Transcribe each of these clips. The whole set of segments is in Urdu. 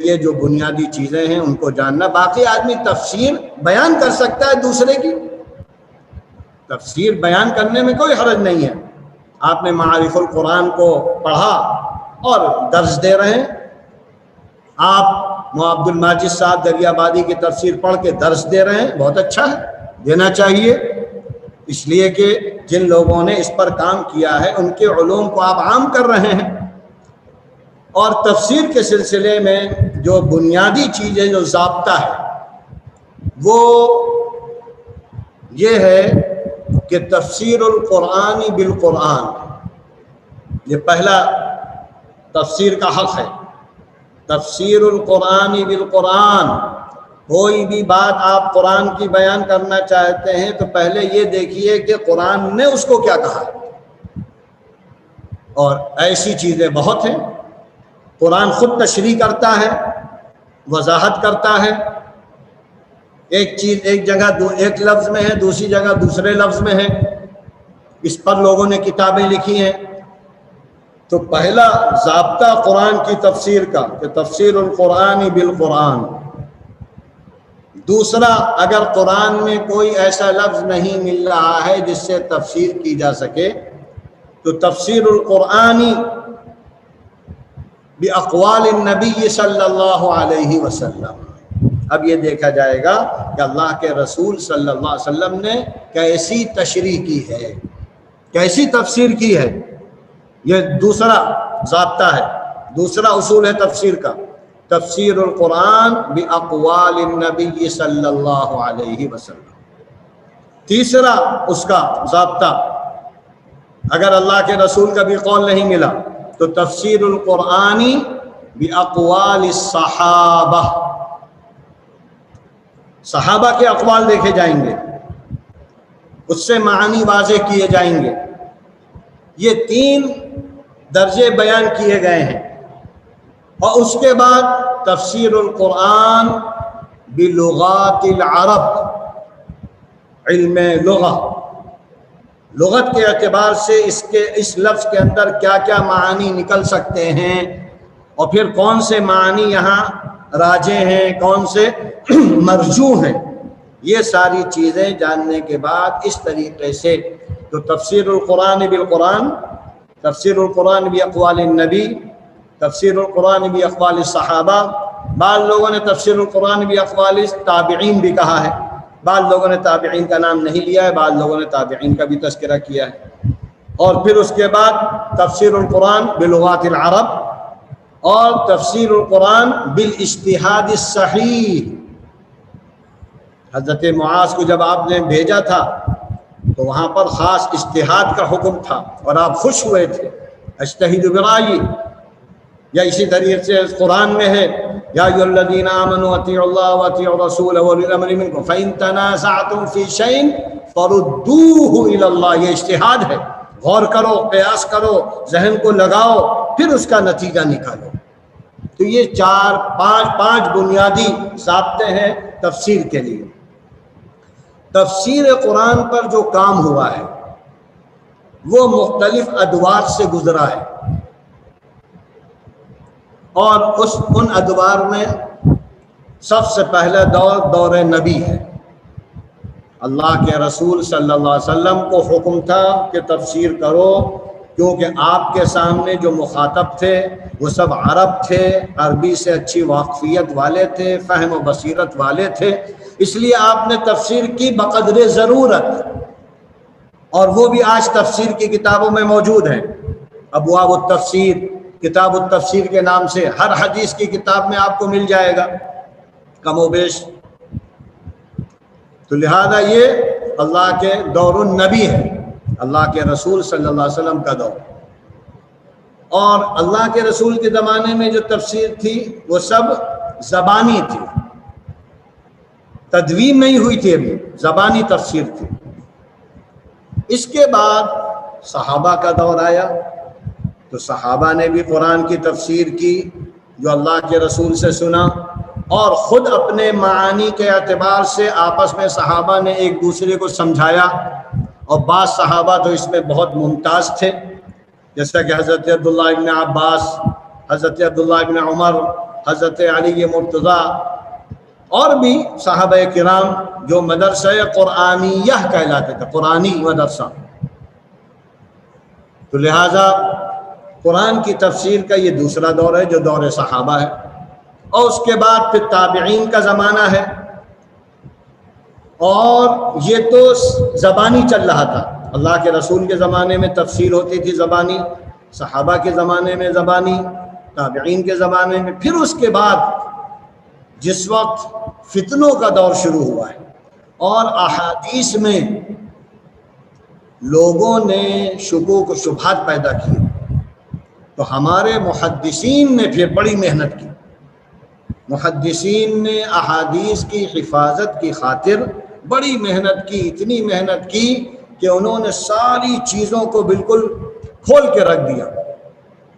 یہ جو بنیادی چیزیں ہیں ان کو جاننا. باقی آدمی تفسیر بیان کر سکتا ہے دوسرے کی، تفسیر بیان کرنے میں کوئی حرج نہیں ہے. آپ نے معارف القرآن کو پڑھا اور درس دے رہے ہیں، آپ عبد الماجد صاحب دریابادی کی تفسیر پڑھ کے درس دے رہے ہیں، بہت اچھا ہے، دینا چاہیے. اس لیے کہ جن لوگوں نے اس پر کام کیا ہے ان کے علوم کو آپ عام کر رہے ہیں. اور تفسیر کے سلسلے میں جو بنیادی چیزیں جو ضابطہ ہے وہ یہ ہے کہ تفسیر القرآن بالقرآن، یہ پہلا تفسیر کا حق ہے. تفسیر القرآن بالقرآن، کوئی بھی بات آپ قرآن کی بیان کرنا چاہتے ہیں تو پہلے یہ دیکھیے کہ قرآن نے اس کو کیا کہا. اور ایسی چیزیں بہت ہیں، قرآن خود تشریح کرتا ہے، وضاحت کرتا ہے. ایک چیز ایک جگہ ایک لفظ میں ہے، دوسری جگہ دوسرے لفظ میں ہے. اس پر لوگوں نے کتابیں لکھی ہیں. تو پہلا ضابطہ قرآن کی تفسیر کا کہ تفسیر القرآن بالقرآن. دوسرا، اگر قرآن میں کوئی ایسا لفظ نہیں مل رہا ہے جس سے تفسیر کی جا سکے تو تفسیر القرآن باقوال النبی صلی اللہ علیہ وسلم. اب یہ دیکھا جائے گا کہ اللہ کے رسول صلی اللہ علیہ وسلم نے کیسی تشریح کی ہے، کیسی تفسیر کی ہے. یہ دوسرا ضابطہ ہے، دوسرا اصول ہے تفسیر کا، تفسیر القرآن باقوال النبی صلی اللہ علیہ وسلم. تیسرا اس کا ضابطہ، اگر اللہ کے رسول کا بھی قول نہیں ملا تو تفسیر القرآن باقوال الصحابہ، صحابہ کے اقوال دیکھے جائیں گے، اس سے معنی واضح کیے جائیں گے. یہ تین درجے بیان کیے گئے ہیں. اور اس کے بعد تفسیر القرآن بلغات العرب، علم لغت کے اعتبار سے اس لفظ کے اندر کیا کیا معانی نکل سکتے ہیں، اور پھر کون سے معنی یہاں راجح ہیں، کون سے مرجوح ہیں. یہ ساری چیزیں جاننے کے بعد اس طریقے سے تو تفسیر القرآن بالقرآن، تفسیر القرآن باقوال النبی، تفسیر القرآن باقوال الصحابہ. بعض لوگوں نے تفسیر القرآن باقوال التابعین بھی کہا ہے، بعض لوگوں نے تابعین کا نام نہیں لیا ہے، بعض لوگوں نے تابعین کا بھی تذکرہ کیا ہے. اور پھر اس کے بعد تفسیر القرآن بلغات العرب اور تفسیر القرآن بالاجتہاد الصحیح. حضرت معاذ کو جب آپ نے بھیجا تھا تو وہاں پر خاص اجتہاد کا حکم تھا اور آپ خوش ہوئے تھے، اجتہد برأیی. یا اسی طریقے سے قرآن میں ہے یا ایھا الذین آمنوا اطیعوا اللہ واطیعوا الرسول واولی الامر منکم فإن تنازعتم فی شیء فردوہ الی اللہ. یہ اجتہاد ہے، غور کرو، قیاس کرو، ذہن کو لگاؤ، پھر اس کا نتیجہ نکالو. تو یہ پانچ بنیادی ضابطے ہیں تفسیر کے لیے. تفسیر قرآن پر جو کام ہوا ہے وہ مختلف ادوار سے گزرا ہے، اور ان ادوار میں سب سے پہلا دور نبی ہے. اللہ کے رسول صلی اللہ علیہ وسلم کو حکم تھا کہ تفسیر کرو، کیونکہ آپ کے سامنے جو مخاطب تھے وہ سب عرب تھے، عربی سے اچھی واقفیت والے تھے، فہم و بصیرت والے تھے. اس لیے آپ نے تفسیر کی بقدر ضرورت، اور وہ بھی آج تفسیر کی کتابوں میں موجود ہیں. ابواب التفسیر، کتاب التفسیر کے نام سے ہر حدیث کی کتاب میں آپ کو مل جائے گا کم و بیش. تو لہذا یہ اللہ کے دور النبی ہے، اللہ کے رسول صلی اللہ علیہ وسلم کا دور. اور اللہ کے رسول کے زمانے میں جو تفسیر تھی وہ سب زبانی تھی، تدوین نہیں ہوئی تھی، ابھی زبانی تفسیر تھی. اس کے بعد صحابہ کا دور آیا تو صحابہ نے بھی قرآن کی تفسیر کی جو اللہ کے رسول سے سنا، اور خود اپنے معانی کے اعتبار سے آپس میں صحابہ نے ایک دوسرے کو سمجھایا. اور بعض صحابہ تو اس میں بہت ممتاز تھے، جیسا کہ حضرت عبداللہ ابن عباس حضرت عبداللہ ابن عمر، حضرت علی مرتضیٰ اور بھی صحابہ کرام جو مدرسہ قرآنیہ کہلاتے تھے، قرآنی مدرسہ. تو لہٰذا قرآن کی تفسیر کا یہ دوسرا دور ہے جو دور صحابہ ہے. اور اس کے بعد پھر تابعین کا زمانہ ہے، اور یہ تو زبانی چل رہا تھا. اللہ کے رسول کے زمانے میں تفسیر ہوتی تھی زبانی، صحابہ کے زمانے میں زبانی، تابعین کے زمانے میں. پھر اس کے بعد جس وقت فتنوں کا دور شروع ہوا ہے اور احادیث میں لوگوں نے شکوک و شبہات پیدا کیے، تو ہمارے محدثین نے پھر بڑی محنت کی. محدثین نے احادیث کی حفاظت کی خاطر بڑی محنت کی، اتنی محنت کی کہ انہوں نے ساری چیزوں کو بالکل کھول کے رکھ دیا.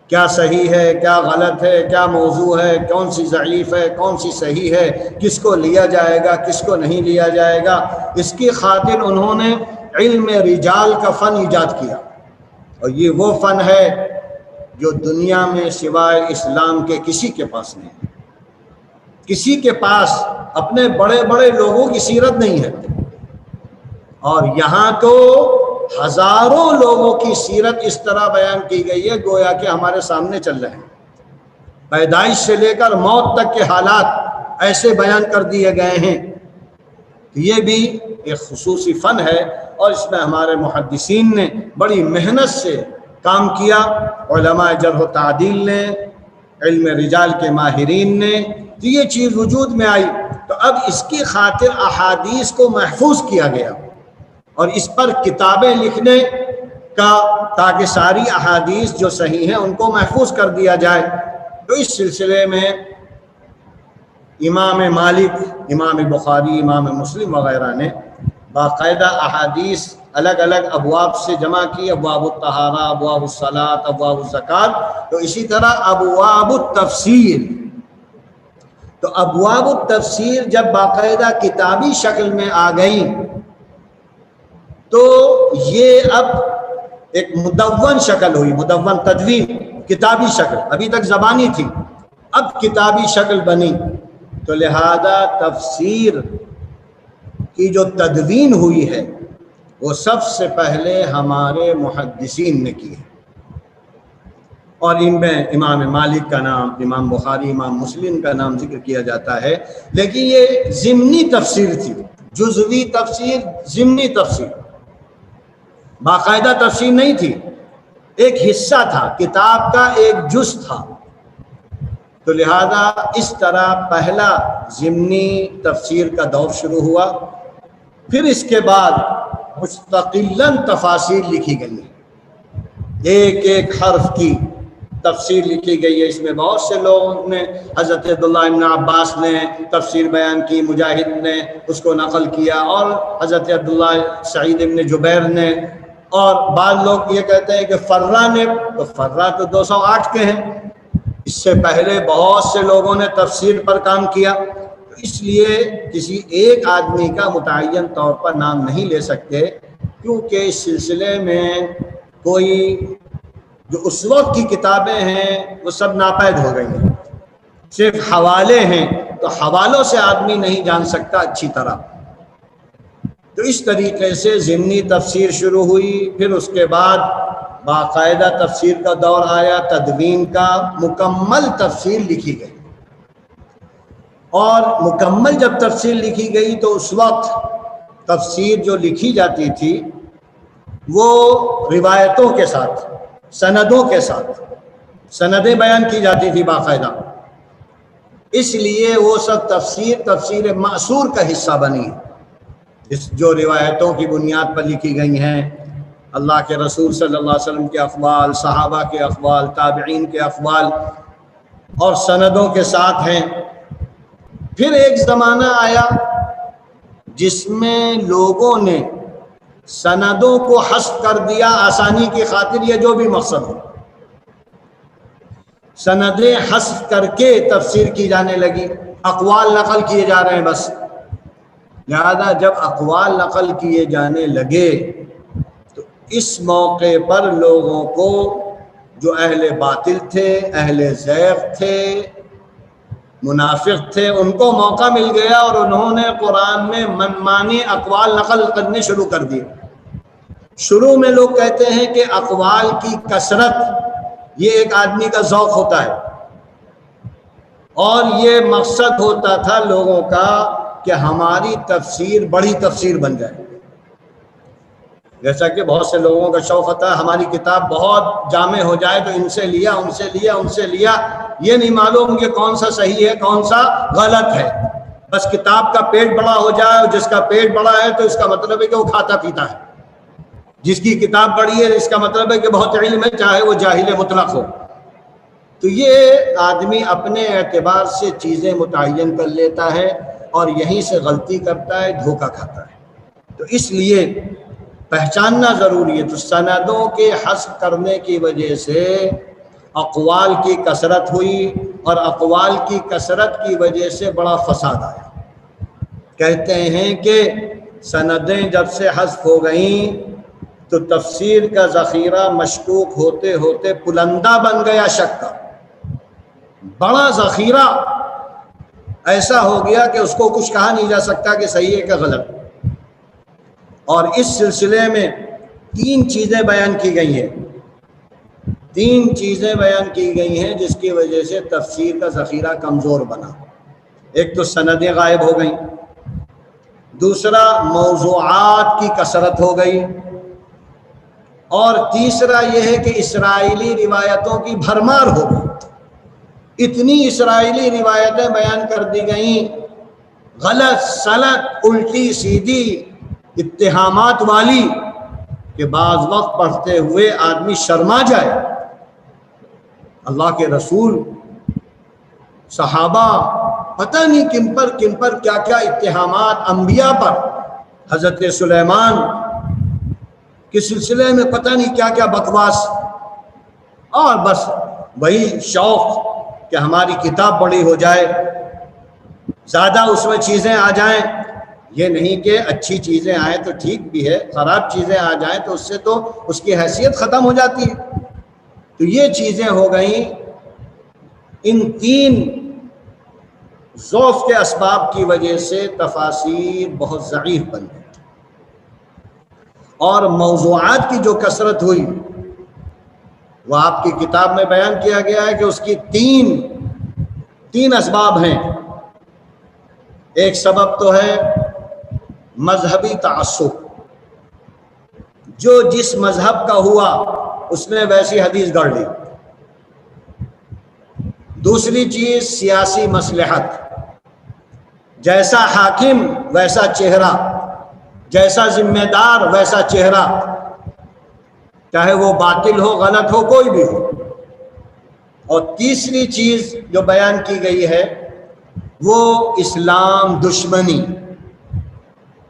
کیا صحیح ہے، کیا غلط ہے، کیا موضوع ہے، کون سی ضعیف ہے، کون سی صحیح ہے، کس کو لیا جائے گا، کس کو نہیں لیا جائے گا. اس کی خاطر انہوں نے علم رجال کا فن ایجاد کیا، اور یہ وہ فن ہے جو دنیا میں سوائے اسلام کے کسی کے پاس نہیں ہے. کسی کے پاس اپنے بڑے بڑے لوگوں کی سیرت نہیں ہے، اور یہاں تو ہزاروں لوگوں کی سیرت اس طرح بیان کی گئی ہے گویا کہ ہمارے سامنے چل رہے ہیں. پیدائش سے لے کر موت تک کے حالات ایسے بیان کر دیے گئے ہیں. یہ بھی ایک خصوصی فن ہے، اور اس میں ہمارے محدثین نے بڑی محنت سے کام کیا. علماء جرح و تعدیل نے، علم رجال کے ماہرین نے، تو یہ چیز وجود میں آئی. تو اب اس کی خاطر احادیث کو محفوظ کیا گیا، اور اس پر کتابیں لکھنے کا، تاکہ ساری احادیث جو صحیح ہیں ان کو محفوظ کر دیا جائے. تو اس سلسلے میں امام مالک، امام بخاری، امام مسلم وغیرہ نے باقاعدہ احادیث الگ الگ ابواب سے جمع کی. ابواب الطہارہ، ابواب الصلاۃ، ابواب الزکوٰۃ. تو اسی طرح ابواب التفسیر. تو ابواب التفسیر جب باقاعدہ کتابی شکل میں آ گئیں تو یہ اب ایک مدون شکل ہوئی، مدون تدوین، کتابی شکل. ابھی تک زبانی تھی، اب کتابی شکل بنی. تو لہذا تفسیر کی جو تدوین ہوئی ہے وہ سب سے پہلے ہمارے محدثین نے کی ہے، اور ان میں امام مالک کا نام، امام بخاری، امام مسلم کا نام ذکر کیا جاتا ہے. لیکن یہ ضمنی تفسیر تھی، جزوی تفسیر، ضمنی تفسیر، باقاعدہ تفسیر نہیں تھی. ایک حصہ تھا، کتاب کا ایک جز تھا. تو لہذا اس طرح پہلا ضمنی تفسیر کا دور شروع ہوا. پھر اس کے بعد مستقلاً تفاسیر لکھی گئی ہیں، ایک ایک حرف کی تفسیر لکھی گئی ہے. اس میں بہت سے لوگوں نے، حضرت عبداللہ ابن عباس نے تفسیر بیان کی، مجاہد نے اس کو نقل کیا، اور حضرت عبداللہ سعید ابن جبیر نے، اور بعض لوگ یہ کہتے ہیں کہ فرہ نے. تو فرہ تو 208 کے ہیں. اس سے پہلے بہت سے لوگوں نے تفسیر پر کام کیا. اس لیے کسی ایک آدمی کا متعین طور پر نام نہیں لے سکتے، کیونکہ اس سلسلے میں کوئی جو اس وقت کی کتابیں ہیں وہ سب ناپید ہو گئی ہیں. صرف حوالے ہیں، تو حوالوں سے آدمی نہیں جان سکتا اچھی طرح. تو اس طریقے سے ضمنی تفسیر شروع ہوئی. پھر اس کے بعد باقاعدہ تفسیر کا دور آیا، تدوین کا. مکمل تفسیر لکھی گئی، اور مکمل جب تفسیر لکھی گئی تو اس وقت تفسیر جو لکھی جاتی تھی وہ روایتوں کے ساتھ، سندوں کے ساتھ، سندیں بیان کی جاتی تھی باقاعدہ. اس لیے وہ سب تفسیر معصور کا حصہ بنی، جو روایتوں کی بنیاد پر لکھی گئی ہیں. اللہ کے رسول صلی اللہ علیہ وسلم کے اقوال، صحابہ کے اقوال، تابعین کے اقوال، اور سندوں کے ساتھ ہیں. پھر ایک زمانہ آیا جس میں لوگوں نے سندوں کو حذف کر دیا آسانی کی خاطر. یہ جو بھی مقصد ہو، سندیں حذف کر کے تفسیر کی جانے لگی، اقوال نقل کیے جا رہے ہیں بس. لہذا جب اقوال نقل کیے جانے لگے تو اس موقع پر لوگوں کو جو اہل باطل تھے، اہل زیغ تھے، منافق تھے، ان کو موقع مل گیا اور انہوں نے قرآن میں منمانی اقوال نقل کرنے شروع کر دیے۔ شروع میں لوگ کہتے ہیں کہ اقوال کی کثرت یہ ایک آدمی کا ذوق ہوتا ہے، اور یہ مقصد ہوتا تھا لوگوں کا کہ ہماری تفسیر بڑی تفسیر بن جائے۔ جیسا کہ بہت سے لوگوں کا شوق ہوتا ہے ہماری کتاب بہت جامع ہو جائے، تو ان سے لیا، ان سے لیا، ان سے لیا، یہ نہیں معلوم کہ کون سا صحیح ہے کون سا غلط ہے، بس کتاب کا پیٹ بڑا ہو جائے، اور جس کا پیٹ بڑا ہے تو اس کا مطلب ہے کہ وہ کھاتا پیتا ہے، جس کی کتاب بڑی ہے اس کا مطلب ہے کہ بہت علم ہے، چاہے وہ جاہل مطلق ہو۔ تو یہ آدمی اپنے اعتبار سے چیزیں متعین کر لیتا ہے اور یہیں سے غلطی کرتا ہے، دھوکہ کھاتا ہے۔ تو اس لیے پہچاننا ضروری ہے۔ تو سندوں کے حذف کرنے کی وجہ سے اقوال کی کثرت ہوئی، اور اقوال کی کثرت کی وجہ سے بڑا فساد آیا۔ کہتے ہیں کہ سندیں جب سے حذف ہو گئیں تو تفسیر کا ذخیرہ مشکوک ہوتے ہوتے پلندہ بن گیا، شک کا بڑا ذخیرہ ایسا ہو گیا کہ اس کو کچھ کہا نہیں جا سکتا کہ صحیح ہے کہ غلط۔ اور اس سلسلے میں 3 چیزیں بیان کی گئی ہیں، 3 چیزیں بیان کی گئی ہیں جس کی وجہ سے تفسیر کا ذخیرہ کمزور بنا۔ ایک تو سندیں غائب ہو گئیں، دوسرا موضوعات کی کثرت ہو گئی، اور تیسرا یہ ہے کہ اسرائیلی روایتوں کی بھرمار ہو گئی۔ اتنی اسرائیلی روایتیں بیان کر دی گئیں، غلط سلط، الٹی سیدھی، اتہامات والی، کہ بعض وقت پڑھتے ہوئے آدمی شرما جائے۔ اللہ کے رسول، صحابہ، پتہ نہیں کن پر کیا کیا اتہامات، انبیاء پر، حضرت سلیمان کے سلسلے میں پتہ نہیں کیا کیا بکواس، اور بس وہی شوق کہ ہماری کتاب بڑی ہو جائے، زیادہ اس میں چیزیں آ جائیں۔ یہ نہیں کہ اچھی چیزیں آئیں تو ٹھیک بھی ہے، خراب چیزیں آ جائیں تو اس سے تو اس کی حیثیت ختم ہو جاتی ہے۔ تو یہ چیزیں ہو گئیں، ان 3 ضعف کے اسباب کی وجہ سے تفاسیر بہت ضعیف بن گئی۔ اور موضوعات کی جو کثرت ہوئی وہ آپ کی کتاب میں بیان کیا گیا ہے کہ اس کی 3 اسباب ہیں۔ ایک سبب تو ہے مذہبی تعصب، جو جس مذہب کا ہوا اس نے ویسی حدیث گڑھ لی۔ دوسری چیز سیاسی مصلحت، جیسا حاکم ویسا چہرہ، جیسا ذمہ دار ویسا چہرہ، چاہے وہ باطل ہو، غلط ہو، کوئی بھی ہو۔ اور تیسری چیز جو بیان کی گئی ہے وہ اسلام دشمنی۔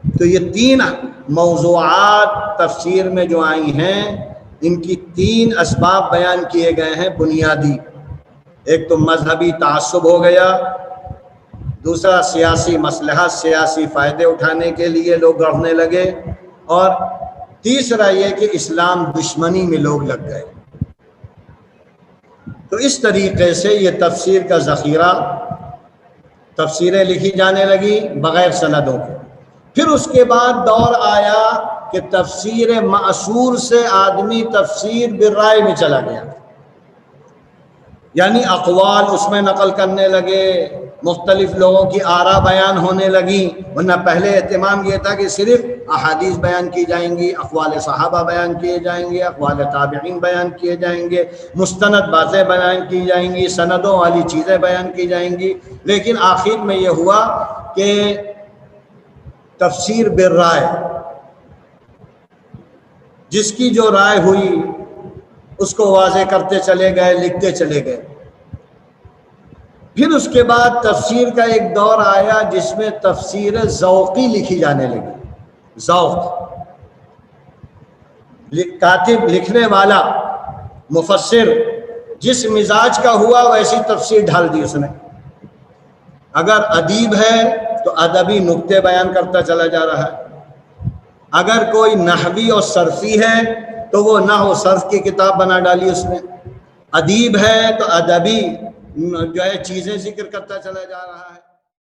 تو یہ 3 موضوعات تفسیر میں جو آئی ہیں، ان کی 3 اسباب بیان کیے گئے ہیں بنیادی۔ ایک تو مذہبی تعصب ہو گیا، دوسرا سیاسی مصلحت، سیاسی فائدے اٹھانے کے لیے لوگ گڑھنے لگے، اور تیسرا یہ کہ اسلام دشمنی میں لوگ لگ گئے۔ تو اس طریقے سے یہ تفسیر کا ذخیرہ، تفسیریں لکھی جانے لگی بغیر سندوں کے۔ پھر اس کے بعد دور آیا کہ تفسیر مأثور سے آدمی تفسیر بالرائے میں چلا گیا، یعنی اقوال اس میں نقل کرنے لگے، مختلف لوگوں کی آراء بیان ہونے لگیں۔ ورنہ پہلے اہتمام یہ تھا کہ صرف احادیث بیان کی جائیں گی، اقوال صحابہ بیان کیے جائیں گے، اقوال تابعین بیان کیے جائیں گے، مستند باتیں بیان کی جائیں گی، سندوں والی چیزیں بیان کی جائیں گی۔ لیکن آخر میں یہ ہوا کہ تفسیر بالرائے، جس کی جو رائے ہوئی اس کو واضح کرتے چلے گئے، لکھتے چلے گئے۔ پھر اس کے بعد تفسیر کا ایک دور آیا جس میں تفسیر ذوقی لکھی جانے لگی۔ ذوق، کاتب، لکھنے والا، مفسر جس مزاج کا ہوا ویسی تفسیر ڈھال دی اس نے۔ اگر ادیب ہے تو ادبی نکتے بیان کرتا چلا جا رہا ہے، اگر کوئی نحوی اور صرفی ہے تو وہ نحو و صرف کی کتاب بنا ڈالی اس نے، ادیب ہے تو ادبی جو ہے چیزیں ذکر کرتا چلا جا رہا ہے.